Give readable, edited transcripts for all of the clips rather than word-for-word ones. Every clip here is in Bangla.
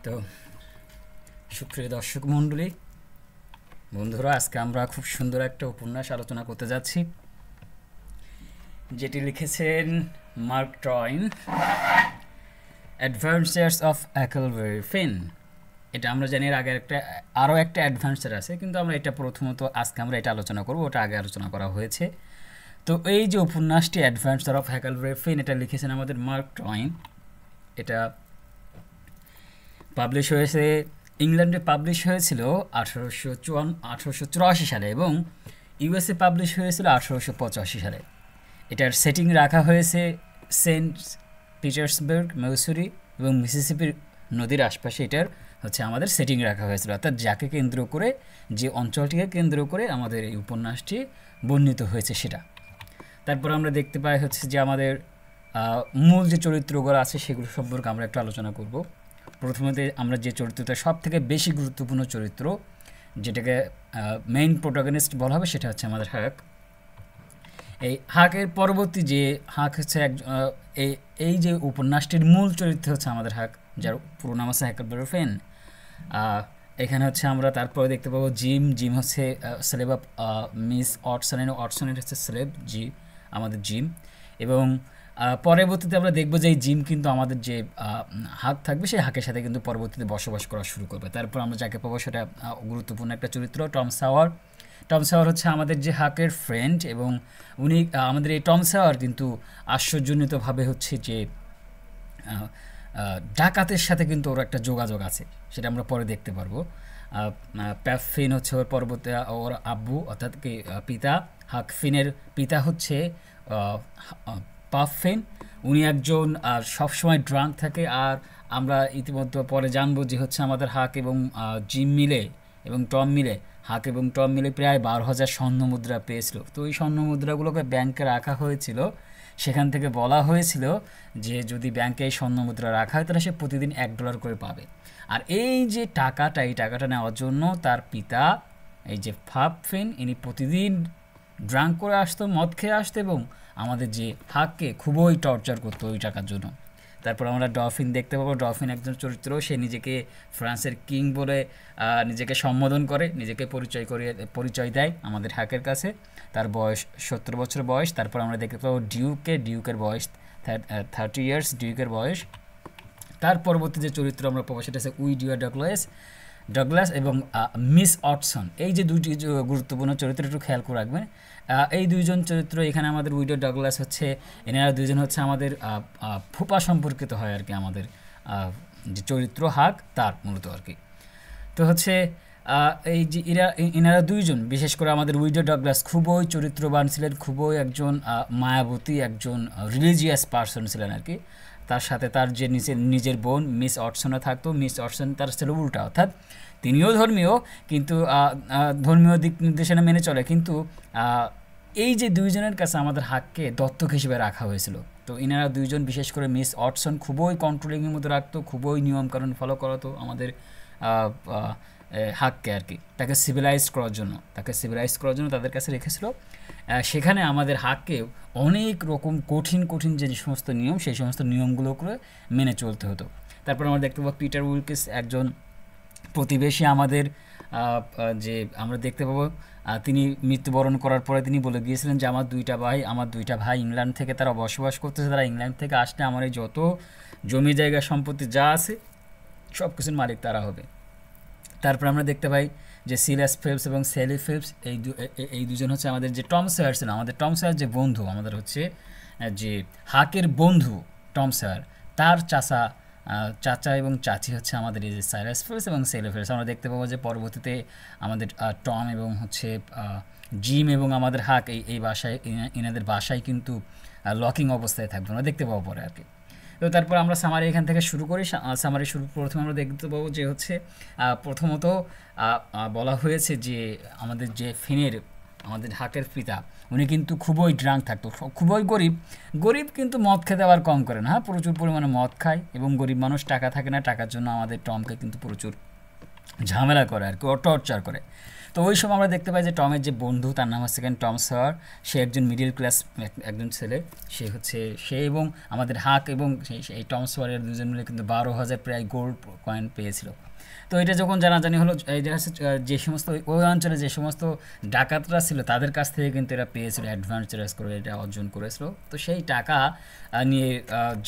তো সুপ্রিয় দর্শক মণ্ডলী, বন্ধুরা, আজকে আমরা খুব সুন্দর একটা উপন্যাস আলোচনা করতে যাচ্ছি, যেটি লিখেছেন মার্ক ট্রয়েন, অ্যাডভেঞ্চার্স অফ হ্যাকেলবেরি ফিন। এটা আমরা জানি, এর আগে আরও একটা অ্যাডভেঞ্চার আছে, কিন্তু আমরা এটা প্রথমত আজকে আমরা এটা আলোচনা করব, ওটা আগে আলোচনা করা হয়েছে। তো এই যে উপন্যাসটি অ্যাডভেঞ্চার অফ হ্যাকেলবেরি ফিন, এটা লিখেছেন আমাদের মার্ক ট্রয়েন। এটা পাবলিশ হয়েছে, ইংল্যান্ডে পাবলিশ হয়েছিল 1884 সালে এবং ইউএসএ পাবলিশ হয়েছিল 1885 সালে। এটার সেটিং রাখা হয়েছে সেন্ট পিটার্সবার্গ, মিসৌরি এবং মিসিসিপি নদীর আশপাশে। এটার আমাদের সেটিং রাখা হয়েছিল, অর্থাৎ যাকে কেন্দ্র করে, যে অঞ্চলটিকে কেন্দ্র করে আমাদের এই উপন্যাসটি বর্ণিত হয়েছে সেটা। তারপর আমরা দেখতে পাই যে আমাদের মূল যে চরিত্রগুলো আছে সেগুলো সম্পর্কে আমরা একটু আলোচনা করব। প্রথমত আমরা যে চরিত্রটা সব থেকে বেশি গুরুত্বপূর্ণ চরিত্র, যেটাকে মেইন প্রোটাগনিস্ট বলা হবে, সেটা হচ্ছে আমাদের হাক। এই হাকের পরবর্তী যে হাক হচ্ছে এই যে উপন্যাসটির মূল চরিত্র হচ্ছে আমাদের হাক, যার পুরো নাম আছে হ্যাকেলবেরি ফিন। এখানে আমরা তারপরে দেখতে পাবো জিম হচ্ছে স্লেভ অফ মিস অটসন, অটসনের হচ্ছে স্লেভ আমাদের জিম। এবং পরবর্তীতে আমরা দেখব যে এই জিম কিন্তু আমাদের যে হাক থাকবে সেই হাকের সাথে কিন্তু পরবর্তীতে বসবাস করা শুরু করবে। তারপর আমরা যাকে পাবো সেটা গুরুত্বপূর্ণ একটা চরিত্র, টম সাওয়ার। টম সাওয়ার হচ্ছে আমাদের যে হাকের ফ্রেন্ড, এবং উনি আমাদের এই টম সাওয়ার কিন্তু আশ্চর্যজনিতভাবে যে ডাকাতের সাথে কিন্তু ওর একটা যোগাযোগ আছে, সেটা আমরা পরে দেখতে পারবো। প্যাপ ফিন হচ্ছে ওর পরবর্তী ওর আব্বু, অর্থাৎ কি পিতা। হাক ফিনের পিতা হচ্ছে পাফ ফিন। উনি একজন সবসময় ড্রাঙ্ক থাকে, আর আমরা ইতিমধ্যে পরে জানবো যে আমাদের হাক এবং জিম মিলে এবং টম মিলে, হাক এবং টম মিলে প্রায় 12,000 স্বর্ণ মুদ্রা পেয়েছিল। তো ওই স্বর্ণ মুদ্রাগুলোকে ব্যাংকে রাখা হয়েছিল, সেখান থেকে বলা হয়েছিল যে যদি ব্যাংকে এই স্বর্ণ মুদ্রা রাখা হয় তাহলে সে প্রতিদিন $1 করে পাবে। আর এই যে এই টাকাটা নেওয়ার জন্য তার পিতা, এই যে পাপ ফিন, ইনি প্রতিদিন ড্রাঙ্ক করে আসতো, মদ খেয়ে আসতো, এবং আমাদের যে হাককে খুবই টর্চার করতো ওই টাকার জন্য। তারপর আমরা ডলফিন দেখতে পাবো। ডলফিন একজন চরিত্র, সে নিজেকে ফ্রান্সের কিং বলে নিজেকে সম্বোধন করে, নিজেকে পরিচয় দেয় আমাদের হাকের কাছে। তার বয়স 70 বছর বয়স। তারপর আমরা দেখতে পাবো ডিউকের বয়স 30 ইয়ার্স, ডিউকের বয়স। তার পরবর্তী যে চরিত্র আমরা পাবো সেটা হচ্ছে উইডিও ডগলাস এবং মিস অটসন। এই যে দুইটি গুরুত্বপূর্ণ চরিত্র একটু খেয়াল করে রাখবেন। এই দুইজন চরিত্র, এখানে আমাদের উইডিও ডগলাস এনারা দুইজন আমাদের ফুপা সম্পর্কিত হয় আর কি, আমাদের যে চরিত্র হাক তার মূলত আর কি। তো এই যে এনারা দুইজন, বিশেষ করে আমাদের উইডিও ডগলাস খুবই চরিত্রবান ছিলেন, খুবই একজন মায়াবতী, একজন রিলিজিয়াস পার্সন ছিলেন আর কি। তার সাথে তার যে নিজের বোন মিস অটসনও থাকতো। মিস অটসন তার ছিল উল্টা, অর্থাৎ তিনিও ধর্মীয়, কিন্তু ধর্মীয় দিক নির্দেশনা মেনে চলে, কিন্তু এই যে দুইজনের কাছে আমাদের হাককে দত্তক হিসেবে রাখা হয়েছিল। তো এনারা দুইজন, বিশেষ করে মিস অটসন খুবই কন্ট্রোলিংয়ের মধ্যে রাখতো, খুবই নিয়মকানুন ফলো করাতো আমাদের হাককে আর কি, তাকে সিভিলাইজ করার জন্য তাদের কাছে রেখেছিল। সেখানে আমাদের হাককে অনেক রকম কঠিন যে সমস্ত নিয়ম, সেই সমস্ত নিয়মগুলো করে মেনে চলতে হতো। তারপর আমরা দেখতে পাবো পিটার উইলকিস, একজন প্রতিবেশী আমাদের, যে আমরা দেখতে পাবো তিনি মৃত্যুবরণ করার পরে তিনি বলে গিয়েছিলেন যে আমার দুইটা ভাই ইংল্যান্ড থেকে তারা বসবাস করতেছে, তারা ইংল্যান্ড থেকে আসলে আমার এই যত জমি জায়গা সম্পত্তি যা আছে সব কিছুর মালিক তারা হবে। তারপর আমরা দেখতে পাই যে সিলাস ফিলিপস এবং সেলি ফিলিপস, এই দুজন আমাদের যে টম সয়ার ছিল, আমাদের টম সয়ার যে বন্ধু, আমাদের যে হাকের বন্ধু টম সয়ার, তার চাচা এবং চাচি আমাদের এই যে সাইলাস ফিলিপস এবং সেলি ফিলিপস। আমরা দেখতে পাবো যে পরবর্তীতে আমাদের টম এবং জিম এবং আমাদের হাক এই বাসায়, এনাদের বাসায় কিন্তু লকিং অবস্থায় থাকবে, আমরা দেখতে পাবো পরে আর কি। তো তারপর আমরা সামারি এখান থেকে শুরু করি। প্রথমে আমরা দেখতে পাবো যে প্রথমত বলা হয়েছে যে আমাদের যে ফিনের, আমাদের হাকের পিতা, উনি কিন্তু খুবই ড্রাঙ্ক থাকতো, খুবই গরিব কিন্তু মদ খেতে আবার কম করে না, প্রচুর পরিমাণে মদ খায়, এবং গরিব মানুষ টাকা থাকে না, টাকার জন্য আমাদের টমকে কিন্তু প্রচুর ঝামেলা করে আর কি, টর্চার করে। তো ওই সময় আমরা দেখতে পাই যে টমের যে বন্ধু, তার নাম হচ্ছে টম সয়ার, সে একজন মিডিল ক্লাস একজন ছেলে। সে এবং আমাদের হাক এবং এই টম সয়ারের দুজন মিলে কিন্তু 12,000 প্রায় গোল্ড কয়েন পেয়েছিল। তো এটা যখন জানাজানি হলো, এটা হচ্ছে যে সমস্ত ওই অঞ্চলে যে সমস্ত ডাকাতরা ছিল তাদের কাছ থেকে কিন্তু এরা পেয়েছিল, অ্যাডভান্সারাস করে এটা অর্জন করেছিল। তো সেই টাকা নিয়ে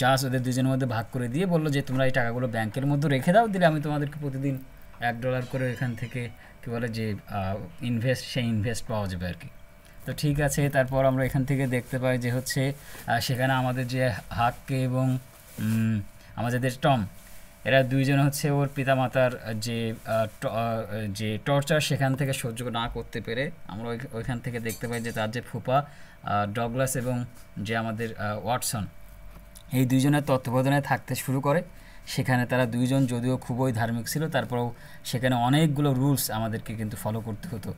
জাস্ট ওদের দুজনের মধ্যে ভাগ করে দিয়ে বললো যে তোমরা এই টাকাগুলো ব্যাংকের মধ্যে রেখে দাও, দিলে আমি তোমাদেরকে প্রতিদিন $1 করে এখান থেকে কী বলে যে ইনভেস্ট পাওয়া যাবে আর কি। তো ঠিক আছে, তারপর আমরা এখান থেকে দেখতে পাই যে হচ্ছে সেখানে আমাদের যে হাককে এবং আমাদের টম, এরা দুইজন হচ্ছে ওর পিতামাতার যে টর্চার সেখান থেকে সহ্য না করতে পেরে আমরা ওইখান থেকে দেখতে পাই যে তার যে ফুপা ডগলাস এবং যে আমাদের ওয়াটসন, এই দুইজনের তত্ত্বাবধানে থাকতে শুরু করে। সেখানে তারা দুইজন যদিও খুবই ধার্মিক ছিল, তারপরেও সেখানে অনেকগুলো রুলস আমাদেরকে কিন্তু ফলো করতে হতো।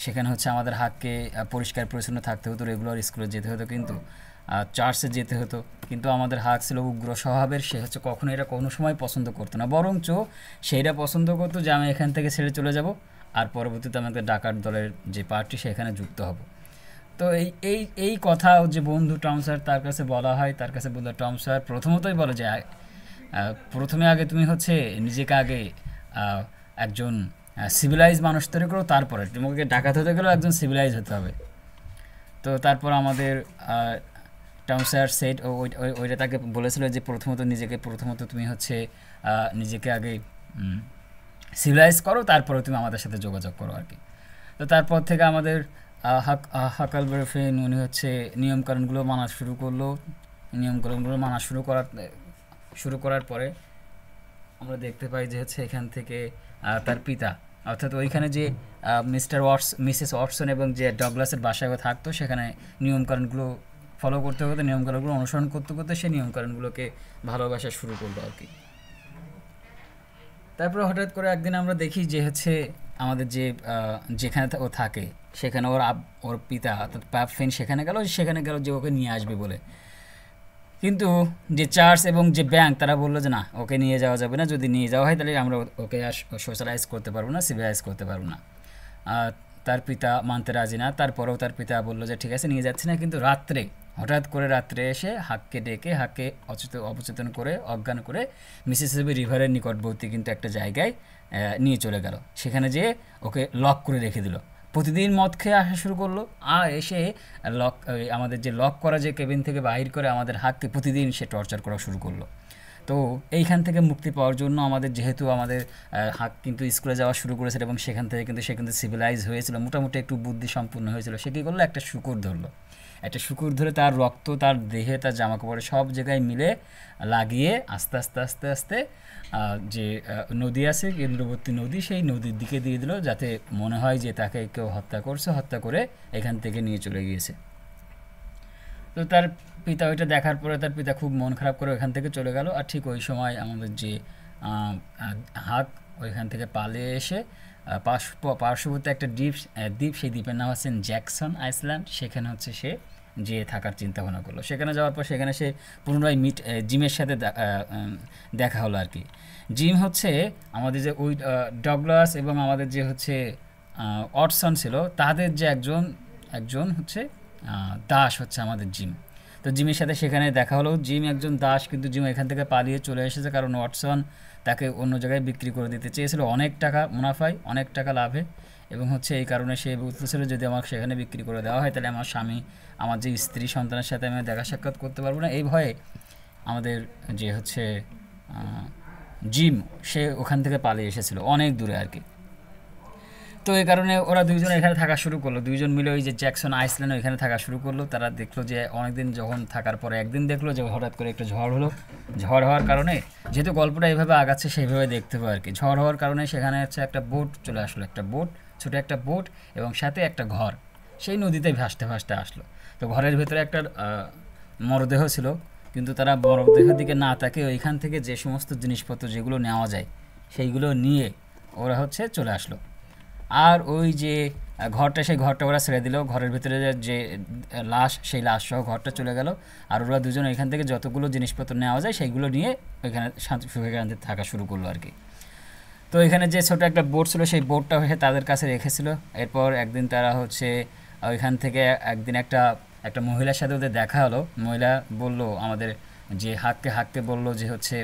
সেখানে হচ্ছে আমাদের হাককে পরিষ্কার পরিচ্ছন্ন থাকতে হতো, রেগুলার স্কুলে যেতে হতো, কিন্তু চার্চে যেতে হতো। কিন্তু আমাদের হাক ছিল উগ্র স্বভাবের, সে হচ্ছে কখনো এটা কোনো সময় পছন্দ করতো না, বরঞ্চ সেইটা পছন্দ করতো যে আমি এখান থেকে ছেড়ে চলে যাব আর পরবর্তীতে আমাদের ডাকাত দলের যে পার্টি সেখানে যুক্ত হব। তো এই এই এই কথা যে বন্ধু টম স্যার তার কাছে বলা হয়, তার কাছে বললে টম স্যার প্রথমতই বলে যে প্রথমে আগে তুমি হচ্ছে নিজেকে আগে একজন সিভিলাইজ মানুষ তৈরি করো, তারপরে তোমাকে ডাকাত হতে গেলেও একজন সিভিলাইজ হতে হবে। তো তারপর আমাদের টম স্যার সেট ওইটা তাকে বলেছিল যে প্রথমত তুমি হচ্ছে নিজেকে আগে সিভিলাইজ করো, তারপরে তুমি আমাদের সাথে যোগাযোগ করো আর কি। তো তারপর থেকে আমাদের হাকালবেরফিন উনি হচ্ছে নিয়মকানুনগুলো মানা শুরু করলো। নিয়মকানুনগুলো মানা শুরু করার পরে আমরা দেখতে পাই যে হচ্ছে এখান থেকে তার পিতা, অর্থাৎ ওইখানে যে মিসেস ওয়াটসন এবং যে ডগলাসের বাসায় থাকতো, সেখানে নিয়মকানুনগুলো ফলো করতে করতে, নিয়মকানুনগুলো অনুসরণ করতে করতে সে নিয়মকানুনগুলোকে ভালোবাসা শুরু করলো আর কি। তারপরে হঠাৎ করে একদিন আমরা দেখি যে হচ্ছে আমাদের যেখানে ও থাকে সেখানে ওর পিতা অর্থাৎ প্যাপফিন সেখানে গেল যে ওকে নিয়ে আসবে বলে। কিন্তু যে চার্চ এবং যে ব্যাংক তারা বললো যে না, ওকে নিয়ে যাওয়া যাবে না, যদি নিয়ে যাওয়া হয় তাহলে আমরা ওকে আর সোশ্যালাইজ করতে পারবো না, সিভিলাইজ করতে পারবো না। তার পিতা মানতে রাজি না। তারপরেও তার পিতা বললো যে ঠিক আছে নিয়ে যাচ্ছি না, কিন্তু হঠাৎ করে রাত্রে এসে হাককে ডেকে হাককে অচেতন করে অজ্ঞান করে মিসিসিপি রিভারের নিকটবর্তী কিন্তু একটা জায়গায় নিয়ে চলে গেল। সেখানে যেয়ে ওকে লক করে রেখে দিল। প্রতিদিন মদ খেয়ে আসা শুরু করলো, আর এসে আমাদের যে লক করা যে কেবিন থেকে বাহির করে আমাদের হাককে প্রতিদিন সে টর্চার করা শুরু করলো। তো এইখান থেকে মুক্তি পাওয়ার জন্য যেহেতু আমাদের হাক কিন্তু স্কুলে যাওয়া শুরু করেছিল এবং সেখান থেকে কিন্তু সে কিন্তু সিভিলাইজ হয়েছিল, মোটামুটি একটু বুদ্ধি সম্পূর্ণ হয়েছিল। সে কী করলো, একটা শূকর ধরলো। একটা শূকর ধরে তার রক্ত, তার দেহে, তার জামাকাপড়ে সব জায়গায় মিলে লাগিয়ে আস্তে আস্তে আস্তে আস্তে যে নদী আছে, কেন্দ্রবর্তী নদী, সেই নদীর দিকে দিয়ে দিল, যাতে মনে হয় যে তাকে কেউ হত্যা করে এখান থেকে নিয়ে চলে গিয়েছে। তো তার পিতা ওইটা দেখার পরে তার পিতা খুব মন খারাপ করে ওইখান থেকে চলে গেল। আর ঠিক ওই সময় আমাদের যে হাক ওইখান থেকে পালিয়ে এসে পার্শ্ববর্তী একটা দ্বীপ, সেই দ্বীপের নাম হচ্ছে জ্যাকসন আইল্যান্ড, সেখানে হচ্ছে সে যে থাকার চিন্তা ভাবনা করলো। সেখানে যাওয়ার পর সেখানে সে পুনরায় জিমের সাথে দেখা হলো আর কি। জিম হচ্ছে আমাদের যে ওই ডগলাস এবং আমাদের যে হচ্ছে ওয়াটসন ছিল, তাদের যে একজন হচ্ছে দাস হচ্ছে আমাদের জিম। তো জিমের সাথে সেখানে দেখা হলো। জিম একজন দাস, কিন্তু জিম এখান থেকে পালিয়ে চলে এসেছে, কারণ ওয়াটসন তাকে অন্য জায়গায় বিক্রি করে দিতে চেয়েছিল অনেক টাকা মুনাফায়, অনেক টাকা লাভে, এবং হচ্ছে এই কারণে সে বলতেছিল যদি আমাকে সেখানে বিক্রি করে দেওয়া হয় তাহলে আমার স্বামী, আমার যে স্ত্রী সন্তানের সাথে আমি দেখা সাক্ষাৎ করতে পারবো না। এই ভয়ে আমাদের যে হচ্ছে জিম, সে ওখান থেকে পালিয়ে এসেছিল অনেক দূরে আর কি। তো এই কারণে ওরা দুইজন এখানে থাকা শুরু করলো, দুইজন মিলে ওই যে জ্যাকসন আইল্যান্ড ওইখানে থাকা শুরু করলো। তারা দেখলো যে অনেকদিন যখন থাকার পরে একদিন দেখলো যে হঠাৎ করে একটা ঝড় হলো। ঝড় হওয়ার কারণে, যেহেতু গল্পটা এইভাবে আগাচ্ছে সেইভাবে দেখতে হবে আর কি, ঝড় হওয়ার কারণে সেখানে হচ্ছে একটা বোট চলে আসলো, ছোট একটা বোট এবং সাথে একটা ঘর সেই নদীতে ভাসতে ভাসতে আসলো। তো ঘরের ভেতরে একটা মরদেহ ছিল, কিন্তু তারা মরদেহের দিকে না তাকে ওইখান থেকে যে সমস্ত জিনিসপত্র যেগুলো নেওয়া যায় সেইগুলো নিয়ে ওরা হচ্ছে চলে আসলো। আর ওই যে সেই ঘরটা ওরা ছেড়ে দিল, ঘরের ভিতরে যে লাশ, সেই লাশ সহ ঘরটা চলে গেল। আর ওরা দুজন এখান থেকে যতগুলো জিনিসপত্র নেওয়া যায় সেইগুলো নিয়ে ওইখানে সুখে থাকা শুরু করলো আর কি। তো তো এখানে যে ছোট একটা বোট ছিল সেই বোটটা হচ্ছে তাদের কাছে রেখেছিল। এরপর একদিন তারা হচ্ছে ওইখান থেকে একদিন একটা একটা মহিলার সাথে ওদের দেখা হলো। মহিলা বলল আমাদের যে হাঁককে বলল যে হচ্ছে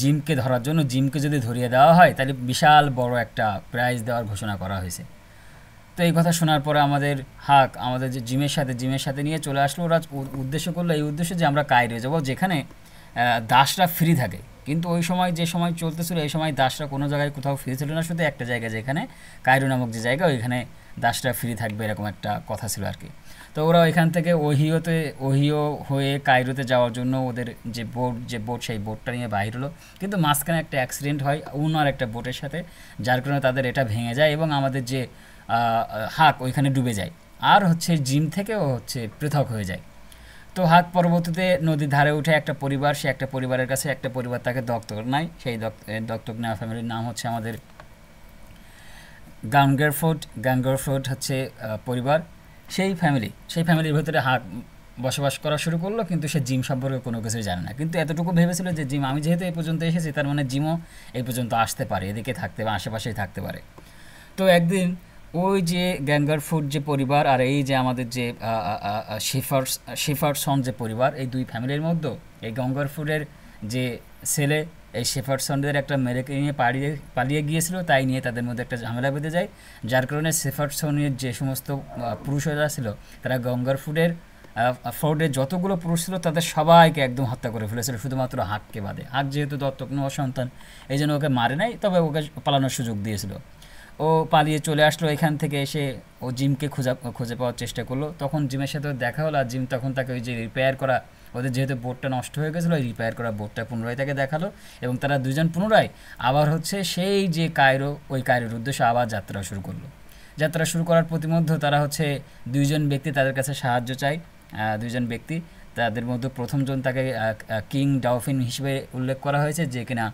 জিমকে ধরার জন্য, জিমকে যদি ধরিয়ে দেওয়া হয় তাহলে বিশাল বড় একটা প্রাইজ দেওয়ার ঘোষণা করা হয়েছে। তো এই কথা শোনার পরে আমাদের আমাদের যে জিমের সাথে নিয়ে চলে আসলো। ওরা উদ্দেশ্য করলো এই উদ্দেশ্যে যে আমরা কায়রো যাব, যেখানে দাসরা ফ্রি থাকে। কিন্তু ওই সময় যে সময় চলতেছিল এই সময় দাসরা কোনো জায়গায় কোথাও ফ্রি ছিল না, শুধু একটা জায়গা যেখানে কায়রো নামক যে জায়গা, ওইখানে দাসরা ফ্রি থাকবে এরকম একটা কথা ছিল আর কি। তো ওরা ওইখান থেকে ওহিও হয়ে কায়রোতে যাওয়ার জন্য ওদের যে বোট সেই বোটটা নিয়ে বাইর হলো। কিন্তু মাঝখানে একটা অ্যাক্সিডেন্ট হয় অন্য আর একটা বোটের সাথে, যার কারণে তাদের এটা ভেঙে যায় এবং আমাদের যে ওইখানে ডুবে যায়। আর হচ্ছে জিম থেকেও হচ্ছে পৃথক হয়ে যায়। তো পরবর্তীতে নদীর ধারে উঠে একটা পরিবার, সে একটা পরিবারের কাছে একটা পরিবার তাকে দত্তক নেয়। সেই দত্তক নেওয়া ফ্যামিলির নাম হচ্ছে আমাদের গাঙ্গারফোর্ড হচ্ছে পরিবার। সেই ফ্যামিলির ভেতরে বসবাস করা শুরু করলো, কিন্তু সে জিম সম্পর্কে কোনো কিছুই জানে না। কিন্তু এতটুকু ভেবেছিল যে জিম, আমি যেহেতু এই পর্যন্ত এসেছি তার মানে জিমও এই পর্যন্ত আসতে পারে, এদিকে থাকতে বা আশেপাশেই থাকতে পারে। তো একদিন ওই যে গ্যাঙ্গারফুড যে পরিবার আর এই যে আমাদের যে শেফার্ডসন যে পরিবার, এই দুই ফ্যামিলির মধ্যে এই গ্যাঙ্গারফুডের যে ছেলে এই শেফার্ডসনদের একটা মেয়েকে নিয়ে পালিয়ে গিয়েছিল, তাই নিয়ে তাদের মধ্যে একটা ঝামেলা বেঁধে যায়। যার কারণে শেফার্ডসনের যে সমস্ত পুরুষরা ছিল তারা ফোর্ডের যতগুলো পুরুষ ছিল তাদের সবাইকে একদম হত্যা করে ফেলেছিল, শুধুমাত্র হাঁককে বাদে। হাঁক যেহেতু দত্তক নেওয়া সন্তান, এই জন্য ওকে মারে নাই, তবে ওকে পালানোর সুযোগ দিয়েছিল। ও পালিয়ে চলে আসলো। এখান থেকে এসে ও জিমকে খুঁজে পাওয়ার চেষ্টা করলো। তখন জিমের সাথে দেখা হলো, আর জিম তখন তাকে ওই যে রিপেয়ার করা, ওদের যেহেতু বোটটা নষ্ট হয়ে গেছিলো, ওই রিপেয়ার করা বোটটা পুনরায় তাকে দেখালো এবং তারা দুজন পুনরায় আবার হচ্ছে সেই যে ওই কায়রোর উদ্দেশ্যে আবার যাত্রা শুরু করার প্রতিমধ্যে তারা হচ্ছে দুইজন ব্যক্তি তাদের কাছে সাহায্য চায়। দুইজন ব্যক্তি, তাদের মধ্যে প্রথমজন তাকে কিং ডাউফিন হিসেবে উল্লেখ করা হয়েছে, যে কিনা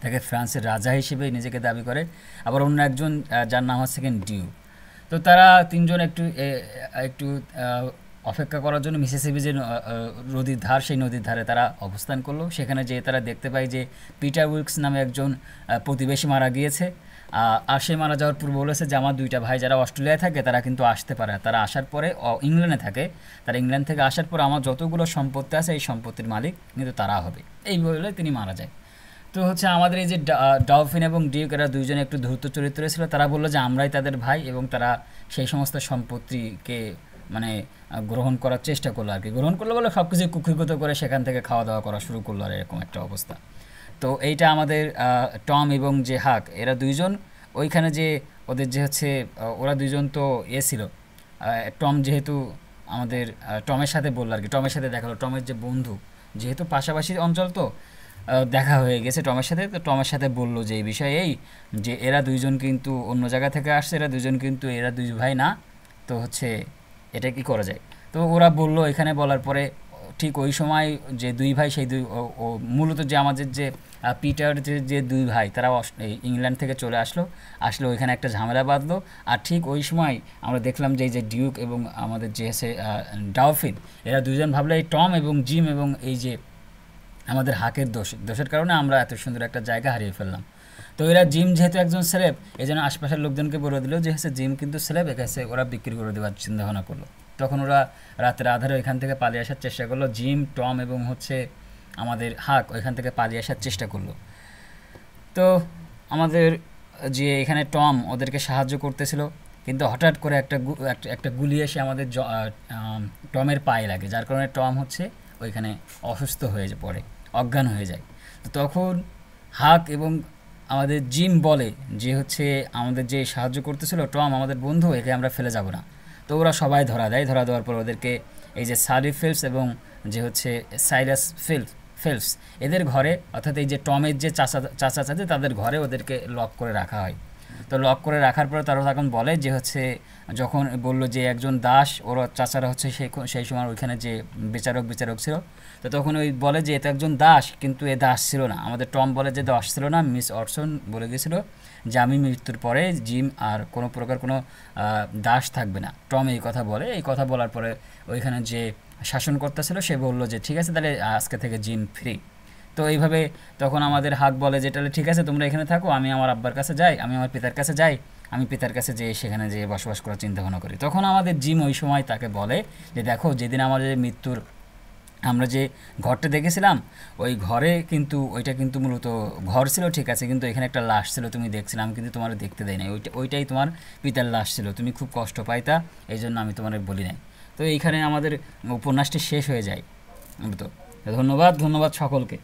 তাকে ফ্রান্সের রাজা হিসেবে নিজেকে দাবি করে। আবার অন্য একজন যার নাম হচ্ছে ডিউ। তো তারা তিনজন একটু অপেক্ষা করার জন্য মিসিসিপি যে নদীর ধার, সেই নদীর ধারে তারা অবস্থান করলো। সেখানে যেয়ে তারা দেখতে পায় যে পিটার উইলকস নামে একজন প্রতিবেশী মারা গিয়েছে। আর সে মারা যাওয়ার পূর্বে বলেছে যে আমার দুইটা ভাই যারা অস্ট্রেলিয়ায় থাকে তারা কিন্তু আসতে পারে, তারা আসার পরে ইংল্যান্ডে থাকে, তারা ইংল্যান্ড থেকে আসার পর আমার যতগুলো সম্পত্তি আছে এই সম্পত্তির মালিক কিন্তু তারা হবে। এই বলে তিনি মারা যায়। তো হচ্ছে আমাদের এই যে ডাউফিন এবং ডিউক, এরা দুইজনে একটু ধূর্ত চরিত্রে ছিল। তারা বললো যে আমরাই তাদের ভাই, এবং তারা সেই সমস্ত সম্পত্তিকে মানে গ্রহণ করার চেষ্টা করলো আর কি। গ্রহণ করলো বলে সব কিছু কুক্ষিগত করে সেখান থেকে খাওয়া দাওয়া করা শুরু করলো, আর এরকম একটা অবস্থা। তো এইটা আমাদের টম এবং যে এরা দুইজন ওইখানে যে ওদের যে হচ্ছে ওরা দুইজন তো ছিল। টম যেহেতু আমাদের টমের সাথে বললো আর কি, টমের সাথে দেখালো, টমের যে বন্ধু, যেহেতু পাশাপাশি অঞ্চল তো দেখা হয়ে গেছে টমের সাথে। তো টমের সাথে বললো যে এই বিষয়ে যে এরা দুইজন কিন্তু অন্য জায়গা থেকে আসছে, এরা দুই ভাই না। তো হচ্ছে এটা কি করা যায়? তো ওরা বলল, এখানে বলার পরে ঠিক ওই সময় যে দুই ভাই, সেই মূলত যে আমাদের যে পিটার যে দুই ভাই, তারা ইংল্যান্ড থেকে চলে আসলো ওইখানে একটা ঝামেলা বাঁধলো। আর ঠিক ওই সময় আমরা দেখলাম যে এই যে ডিউক এবং আমাদের যে ডাউফিন, এরা দুইজন ভাবলো এই টম এবং জিম এবং এই যে আমাদের দোষের কারণে আমরা এত সুন্দর একটা জায়গা হারিয়ে ফেললাম। তো এরা জিম যেহেতু একজন সেলেব, এই জন্য আশপাশের লোকজনকে বলে দিল যে হচ্ছে জিম কিন্তু সেলেব, একাছে ওরা বিক্রি করে দেওয়ার চিন্তাভাবনা করলো। তখন ওরা রাতের আধারে ওইখান থেকে পালিয়ে আসার চেষ্টা করলো। জিম, টম এবং হচ্ছে আমাদের ওইখান থেকে পালিয়ে আসার চেষ্টা করলো। তো আমাদের যে এখানে টম ওদেরকে সাহায্য করতেছিল, কিন্তু হঠাৎ করে একটা গুলি এসে আমাদের টমের পায়ে লাগে, যার কারণে টম হচ্ছে ওইখানে অসুস্থ হয়ে পড়ে, অজ্ঞান হয়ে যায়। তো তখন এবং আমাদের জিম বলে যে হচ্ছে আমাদের যে সাহায্য করতেছিল টম, আমাদের বন্ধু, একে আমরা ফেলে যাব না। তো ওরা সবাই ধরা দেওয়ার পর ওদেরকে এই যে সালি ফেলস এবং যে হচ্ছে সাইলাস ফেলস এদের ঘরে, অর্থাৎ এই যে টমের যে চাচা চাচি, তাদের ঘরে ওদেরকে লক করে রাখা হয়। তো লক করে রাখার পরে তারা তখন বলে যে হচ্ছে, যখন বললো যে একজন দাস, ওরা চাচারা হচ্ছে সেই সময় ওইখানে যে বিচারক ছিল, তো তখন ওই বলে যে এটা একজন দাস, কিন্তু এ দাস ছিল না। আমাদের টম বলে যে দাস ছিল না, মিস অটসন বলে গেছিলো যে আমি মৃত্যুর পরে জিম আর কোনো প্রকার কোনো দাস থাকবে না। টম এই কথা বলে। এই কথা বলার পরে ওইখানে যে শাসনকর্তা ছিল সে বললো যে ঠিক আছে, তাহলে আজকে থেকে জিম ফ্রি। তো এইভাবে তখন আমাদের হাক বলে যে তাহলে ঠিক আছে তোমরা এখানে থাকো, আমি আমার আব্বার কাছে যাই, আমি আমার পিতার কাছে যাই, আমি পিতার কাছে যেয়ে সেখানে যেয়ে বসবাস করার চিন্তা ভাবনা করি। তখন আমাদের জিম ওই সময় তাকে বলে যে দেখো যেদিন আমাদের মৃত্যুর আমরা যে ঘরটা দেখেছিলাম ওই ঘরে কিন্তু ওইটা কিন্তু মূলত ঘর ছিল ঠিক আছে, কিন্তু এখানে একটা লাশ ছিল তুমি দেখছিলাম, কিন্তু তোমার দেখতে দেয় নাই, ওইটাই তোমার পিতার লাশ ছিল, তুমি খুব কষ্ট পাইতা, এই জন্য আমি তোমার বলি নাই। তো এইখানে আমাদের উপন্যাসটি শেষ হয়ে যায় মূলত। ধন্যবাদ সকলকে।